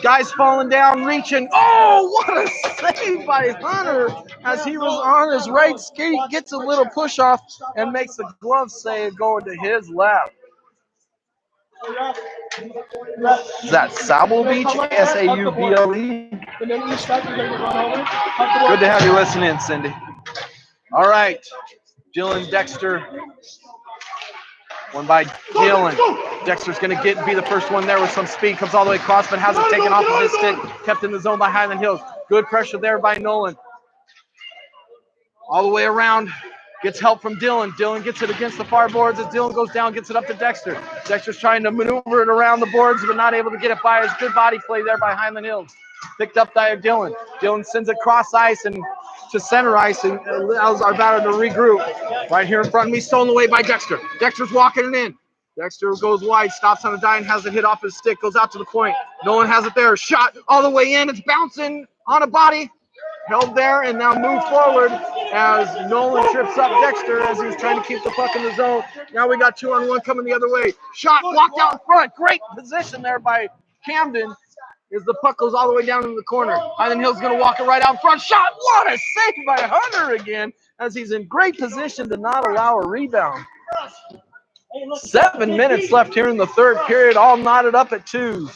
Guys falling down, reaching. Oh, what a save by Hunter as he was on his right skate. Gets a little push off and makes the glove save going to his left. Is that Sable Beach? S-A-U-B-L-E? Good to have you listening, Cindy. All right. Dylan Dexter. One by Dylan. Dexter's going to be the first one there with some speed. Comes all the way across, but has it taken off of his stick. Kept in the zone by Hyland Hills. Good pressure there by Nolan. All the way around. Gets help from Dylan. Dylan gets it against the far boards. As Dylan goes down, gets it up to Dexter. Dexter's trying to maneuver it around the boards, but not able to get it by. His good body play there by Hyland Hills. Picked up by Dylan. Dylan sends it cross ice and to center ice and allows Arvada to regroup. Right here in front of me, stolen away by Dexter. Dexter's walking it in. Dexter goes wide, stops on a dime, has it hit off his stick, goes out to the point. Nolan has it there. Shot all the way in. It's bouncing on a body. Held there and now moved forward as Nolan trips up Dexter as he's trying to keep the puck in the zone. Now we got 2-on-1 coming the other way. Shot blocked out in front. Great position there by Camden as the puck goes all the way down into the corner. Hyland Hill's going to walk it right out in front. Shot. What a save by Hunter again as he's in great position to not allow a rebound. 7 minutes left here in the third period, all knotted up at 2s.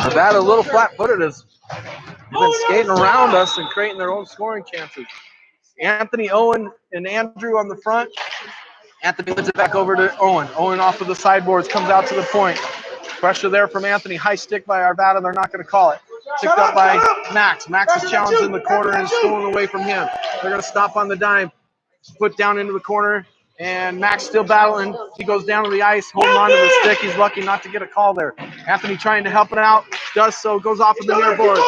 Arvada a little flat-footed as they've been skating around us and creating their own scoring chances. Anthony, Owen, and Andrew on the front. Anthony lifts it back over to Owen. Owen off of the sideboards, comes out to the point. Pressure there from Anthony. High stick by Arvada. They're not going to call it. Picked up by Max. Max is challenged in the corner and stolen away from him. They're going to stop on the dime. Put down into the corner. And Max still battling. He goes down to the ice, holding on to the stick. He's lucky not to get a call there. Anthony trying to help it out. Does so. Goes off of the near board.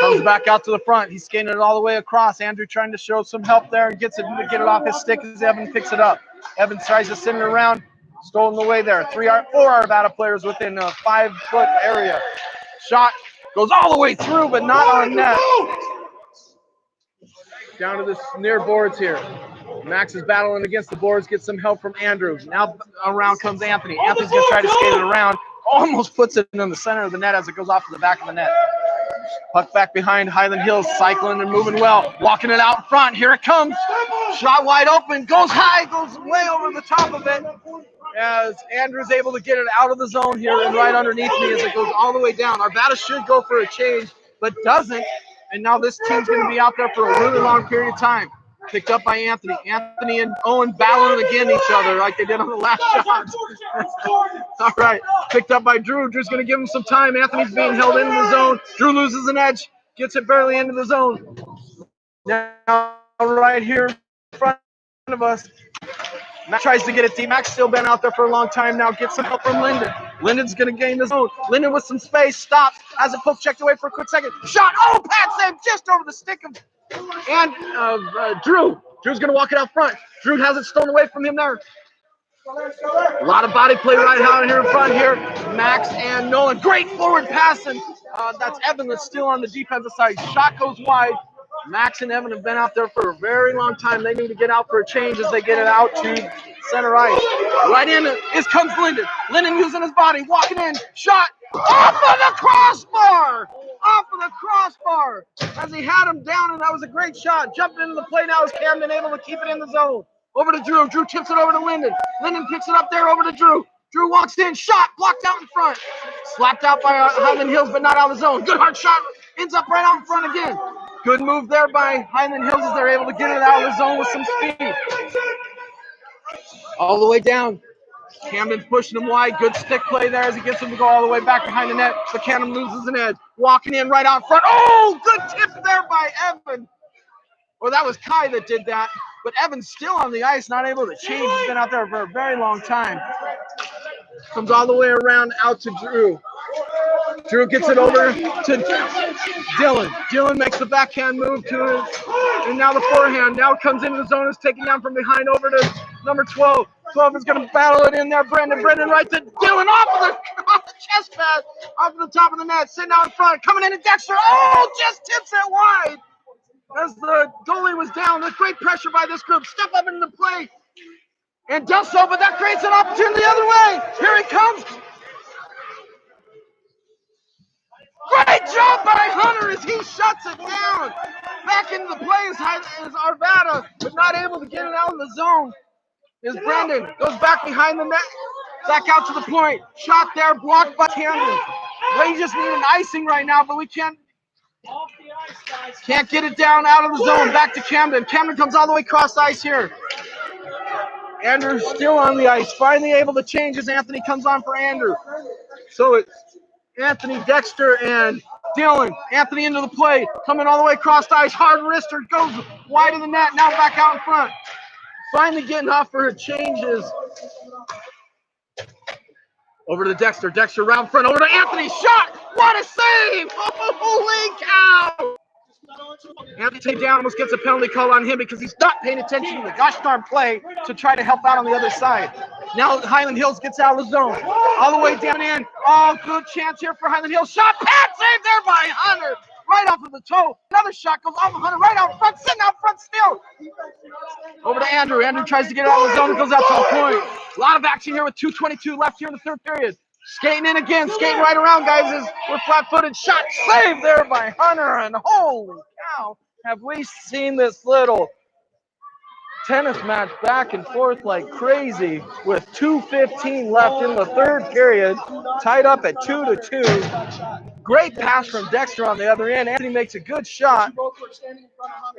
Comes back out to the front. He's skating it all the way across. Andrew trying to show some help there and gets it to get it off his stick as Evan picks it up. Evan tries to send it around. Stolen away there. 4 Arvada players within a 5-foot area. Shot goes all the way through, but not on net. Down to the near boards here. Max is battling against the boards, gets some help from Andrew. Now around comes Anthony. Anthony's going to try to skate it around. Almost puts it in the center of the net as it goes off to the back of the net. Puck back behind Hyland Hills, cycling and moving well. Walking it out in front. Here it comes. Shot wide open. Goes high. Goes way over the top of it. As Andrew's able to get it out of the zone here and right underneath me as it goes all the way down. Arvada should go for a change, but doesn't. And now this team's going to be out there for a really long period of time. Picked up by Anthony. Anthony and Owen battling against each other like they did on the last shot. All right. Picked up by Drew. Drew's going to give him some time. Anthony's being held into the zone. Drew loses an edge. Gets it barely into the zone. Now right here in front of us. Max tries to get it deep. Max still been out there for a long time now. Gets some help from Lyndon. Lyndon's going to gain the zone. Lyndon with some space. Stops. Has it poke checked away for a quick second. Shot. Oh, pad save just over the stick of Drew. Drew's going to walk it out front. Drew has it stolen away from him there. A lot of body play right out here in front here. Max and Nolan. Great forward passing That's Evan that's still on the defensive side. Shot goes wide. Max and Evan have been out there for a very long time. They need to get out for a change as they get it out to center ice. Right in it comes Linden. Linden using his body, walking in. Shot off of the crossbar! Off of the crossbar! As he had him down, and that was a great shot. Jumping into the play now is Camden able to keep it in the zone. Over to Drew. Drew tips it over to Linden. Linden picks it up there over to Drew. Drew walks in. Shot blocked out in front. Slapped out by Hyland Hills, but not out of the zone. Good hard shot. Ends up right out in front again. Good move there by Hyland Hills as they're able to get it out of the zone with some speed. All the way down. Camden's pushing him wide. Good stick play there as he gets him to go all the way back behind the net. But Camden loses an edge. Walking in right out front. Oh, good tip there by Evan. Well, that was Kai that did that. But Evan's still on the ice, not able to change. He's been out there for a very long time. Comes all the way around out to Drew. Drew gets it over to Dylan. Dylan makes the backhand move to it. And now the forehand. Now comes into the zone. Is taken down from behind over to number 12. 12 is going to battle it in there. Brendan right to Dylan off the chest pad. Off the top of the net. Sitting out in front. Coming in to Dexter. Oh, just tips it wide. As the goalie was down. There's great pressure by this group. Step up into the play. And does so, but that creates an opportunity the other way. Here he comes. Great job by Hunter as he shuts it down. Back into the play is Arvada, but not able to get it out of the zone. Is Brendan. Goes back behind the net. Back out to the point. Shot there, blocked by Camden. We just need an icing right now, but we can't get it down out of the zone. Back to Camden. Camden comes all the way across the ice here. Andrew's still on the ice. Finally able to change as Anthony comes on for Andrew. So it's Anthony, Dexter, and Dylan. Anthony into the play, coming all the way across the ice. Hard wrister goes wide of the net. Now back out in front. Finally getting off for her changes. Over to Dexter. Dexter round front. Over to Anthony. Shot. What a save! Holy cow! Anthony down almost gets a penalty call on him because he's not paying attention to the gosh darn play to try to help out on the other side. Now Hyland Hills gets out of the zone. All the way down in. Oh, good chance here for Hyland Hills. Shot. Pat save there by Hunter. Right off of the toe. Another shot goes off of Hunter. Right out front. Sitting out front still. Over to Andrew. Andrew tries to get it out of the zone. It goes out to the point. A lot of action here with 2:22 left here in the third period. Skating in again. Skating right around, guys. We're flat-footed. Shot saved there by Hunter. And holy cow, have we seen this little tennis match back and forth like crazy with 2:15 left in the third period. Tied up at 2-2. Great pass from Dexter on the other end. Anthony makes a good shot.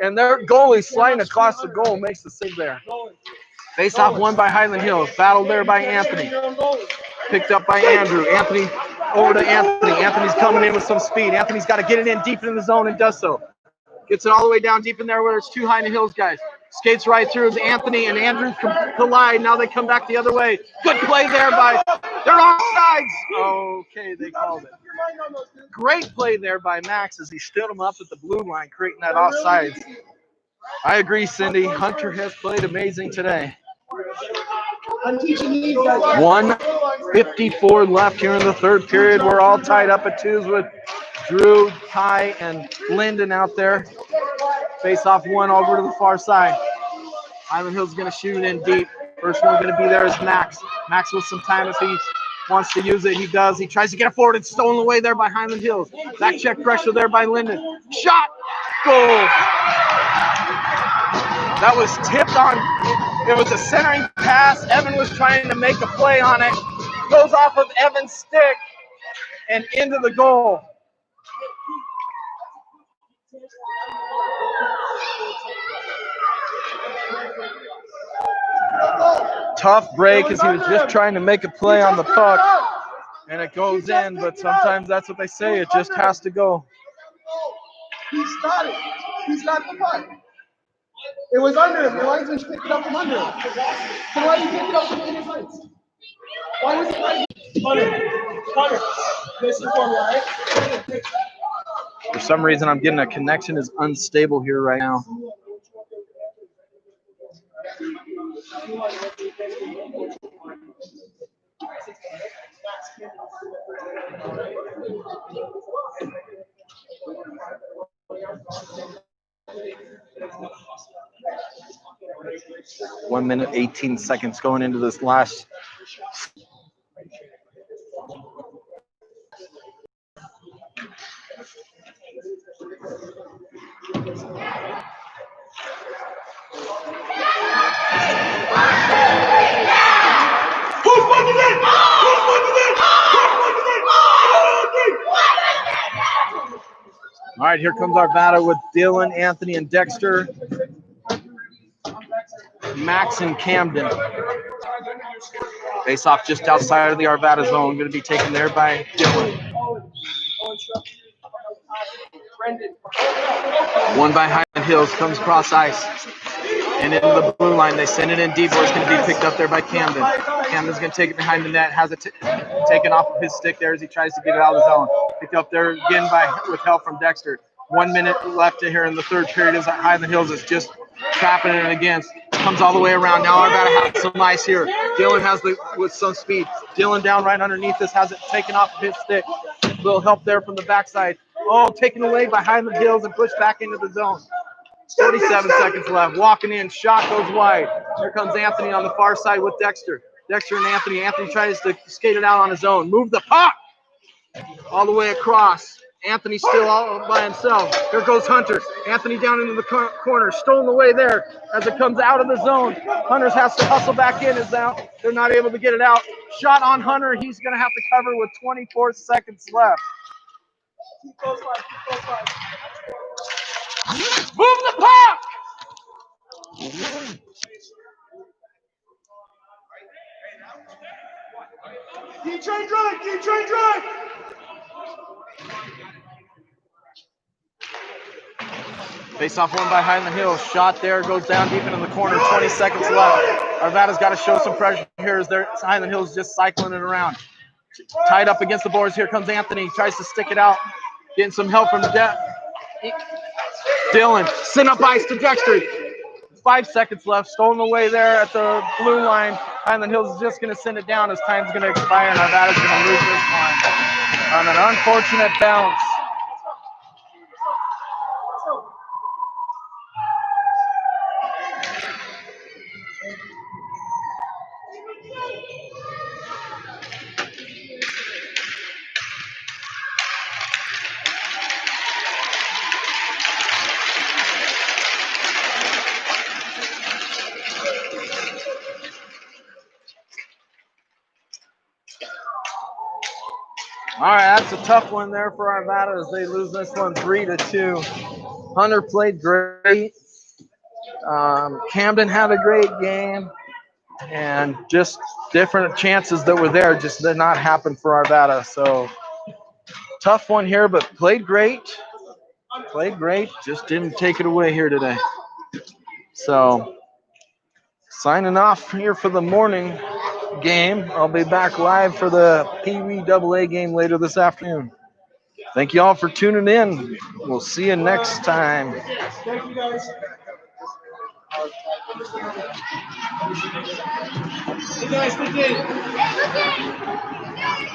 And their goalie sliding across the goal makes the save there. Face off won by Hyland Hills. Battle there by Anthony. Picked up by Andrew. Anthony over to Anthony. Anthony's coming in with some speed. Anthony's got to get it in deep in the zone and does so. Gets it all the way down deep in there where it's two Hyland Hills guys. Skates right through as Anthony and Andrew collide. Now they come back the other way. Good play there by, they're offsides. Okay, they called it. Great play there by Max as he stood him up at the blue line, creating that offsides. I agree, Cindy. Hunter has played amazing today. 1:54 left here in the third period. We're all tied up at twos with Drew, Ty, and Lyndon out there. Face off one over to the far side. Hyland Hills going to shoot in deep. First one going to be there is Max. Max with some time if he wants to use it. He does. He tries to get it forward. It's stolen away there by Hyland Hills. Back check pressure there by Lyndon. Shot. Goal. That was tipped on. It was a centering pass. Evan was trying to make a play on it. Goes off of Evan's stick and into the goal. Tough break as he was just trying to make a play on the puck. And it goes in, but sometimes that's what they say. It just has to go. He started it. He's got the puck. It was under him. The linesman picked it up from under him. So why did he pick it up from under his lights? Why was it like Hunter? This is for right? For some reason, I'm getting a connection is unstable here right now. 1 minute, 18 seconds going into this last. All right, here comes Arvada with Dylan, Anthony, and Dexter. Max and Camden. Face off just outside of the Arvada zone. Going to be taken there by Dylan. One by Hyland Hills, comes across ice. And into the blue line, they send it in deep where it's going to be picked up there by Camden. Camden's going to take it behind the net, has it taken off of his stick there as he tries to get it out of the zone. Picked up there again with help from Dexter. 1 minute left to here in the third period as Hyland Hills is just trapping it against. Comes all the way around. Now Arvada has some ice here. Dylan has with some speed. Dylan down right underneath this, has it taken off of his stick. Little help there from the backside. Oh, taken away by Hyland Hills and pushed back into the zone. 47 seconds left. Walking in, shot goes wide. Here comes Anthony on the far side with Dexter. Dexter and Anthony. Anthony tries to skate it out on his own. Move the puck all the way across. Anthony still all by himself. Here goes Hunter. Anthony down into the corner. Stolen away there as it comes out of the zone. Hunter has to hustle back in. They're not able to get it out. Shot on Hunter. He's going to have to cover with 24 seconds left. Move the puck! Keep trying drive, keep trying drive. Face off one by Hyland Hills. Shot there, goes down deep into the corner. 20 seconds left. Arvada's got to show some pressure here as Hyland Hills just cycling it around. Tied up against the boards. Here comes Anthony. Tries to stick it out. Getting some help from Dylan. Send up ice to Dexter. 5 seconds left. Stolen away there at the blue line. Hyland Hills is just going to send it down as time's going to expire, and Arvada's going to lose this one on an unfortunate bounce. All right, that's a tough one there for Arvada as they lose this one 3-2. Hunter played great. Camden had a great game, and just different chances that were there just did not happen for Arvada. So tough one here, but played great. Played great, just didn't take it away here today. So signing off here for the morning game. I'll be back live for the Pee Wee AA game later this afternoon. Thank you all for tuning in. We'll see you next time. Thank you, guys. Hey, guys, good game.